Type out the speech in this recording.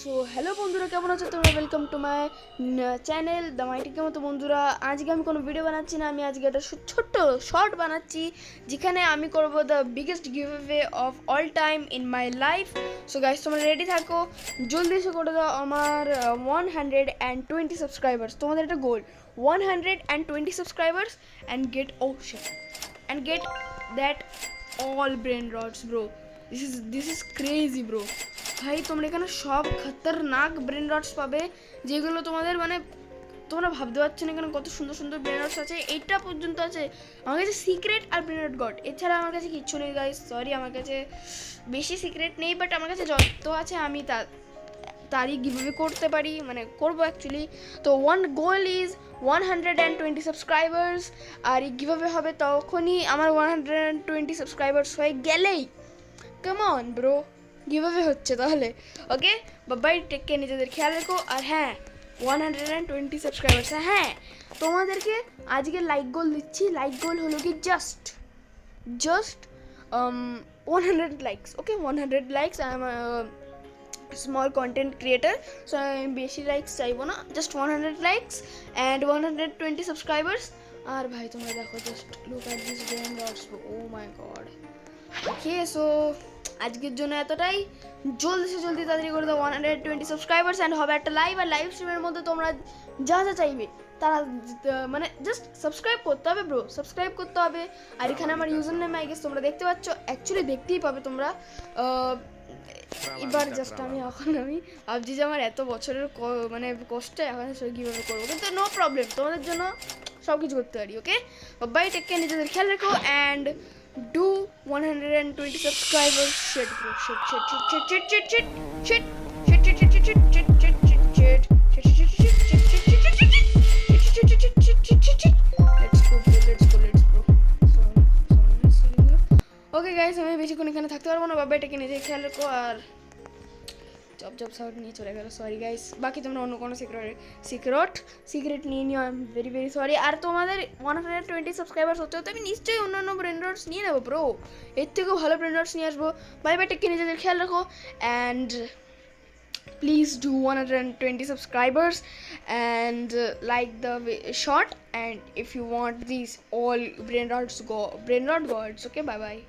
So hello বন্ধুরা, কেমন আছো তোমরা? Welcome to my channel the mighty game. তো বন্ধুরা, আজকে আমি কোনো ভিডিও বানাচ্ছি না, আমি আজকে একটা ছোট্ট শর্ট বানাচ্ছি যেখানে আমি করব the biggest giveaway of all time in my life. So guys, তোমরা রেডি থাকো, জলদি এসে করে দাও আমার 120 সাবস্ক্রাইবার্স। তোমাদের একটা goal 120 subscribers and get and get that all brain rots, bro. This is crazy, bro. ভাই, তোমরা এখানে সব খতরনাক ব্রেন রটস পাবে, যেগুলো তোমাদের মানে তোমরা ভাবতে পারছো না এখানে কত সুন্দর সুন্দর ব্রেন রটস আছে। এইটা পর্যন্ত আছে আমার কাছে সিক্রেট আর ব্রেন রট গড, এছাড়া আমার কাছে কিচ্ছু নেই গাইস। সরি, আমার কাছে বেশি সিক্রেট নেই, বাট আমার কাছে যত আছে আমি তারই গিভঅ্যাওয়ে করতে পারি, মানে করবো অ্যাকচুয়ালি। তো গোল ইজ 120 সাবস্ক্রাইবার্স, আর এই গিভঅ্যাওয়ে হবে তখনই আমার 120 সাবস্ক্রাইবার্স হয়ে গেলেই। কাম অন ব্রো, গিভঅ্যাওয়ে হচ্ছে তাহলে। ওকে, বাই, টেক কেয়ার, নিজেদের খেয়াল রেখো। আর হ্যাঁ, 120 সাবস্ক্রাইবার্স, হ্যাঁ তোমাদেরকে আজকে লাইক গোল দিচ্ছি। লাইক গোল হলো কি just 100 likes. Okay, 100 likes. I am small content creator, so আমি বেশি লাইকস চাইবো না, জাস্ট 100 লাইকস অ্যান্ড 120 সাবস্ক্রাইবার্স। আর ভাই তোমরা দেখো, just look at this brain rots, oh my god. Okay, so আজকের জন্য এতটাই। জলদি তাড়াতাড়ি করে দাও 120 সাবস্ক্রাইবার্স অ্যান্ড হবে একটা লাইভ। আর লাইভ স্ট্রিমের মধ্যে তোমরা যা যা চাইবে তারা মানে জাস্ট সাবস্ক্রাইব করতে হবে ব্রো, সাবস্ক্রাইব করতে হবে। আর এখানে আমার ইউজার নেম আই গেস তোমরা দেখতে পাচ্ছ, অ্যাকচুয়ালি দেখতেই পাবে তোমরা। এবার জাস্ট আমি ভাবছি যে আমার এত বছরের মানে কষ্ট এখন কীভাবে করবো, কিন্তু নো প্রবলেম, তোমাদের জন্য সব কিছু করতে পারি। ওকে, বাই, টেক কেয়ার, নিজেদের খেয়াল রেখো and do 120 subscribers. Shit bro, shit. Let's go okay guys, আমি বেশিক্ষণ এখানে থাকতে পারবো না, বাবা এটাকে নিজে খেয়াল রাখো। আর জব সাউন্ড নিয়ে চলে গেল, সরি গাইস। বাকি তোমরা অন্য কোনো সিক্রেট নিয়ে নিও, আই এম ভেরি সরি। আর তোমাদের 120 সাবস্ক্রাইবার্স হতে হতে আমি নিশ্চয়ই অন্যান্য ব্রেন রটস নিয়ে নেবো ব্রো, এর থেকেও ভালো ব্রেন রটস নিয়ে আসবো। বাই, টেক নিজেদের খেয়াল রাখো and please do 120 subscribers and like the short, and if you want these all brain rot gods, okay, bye.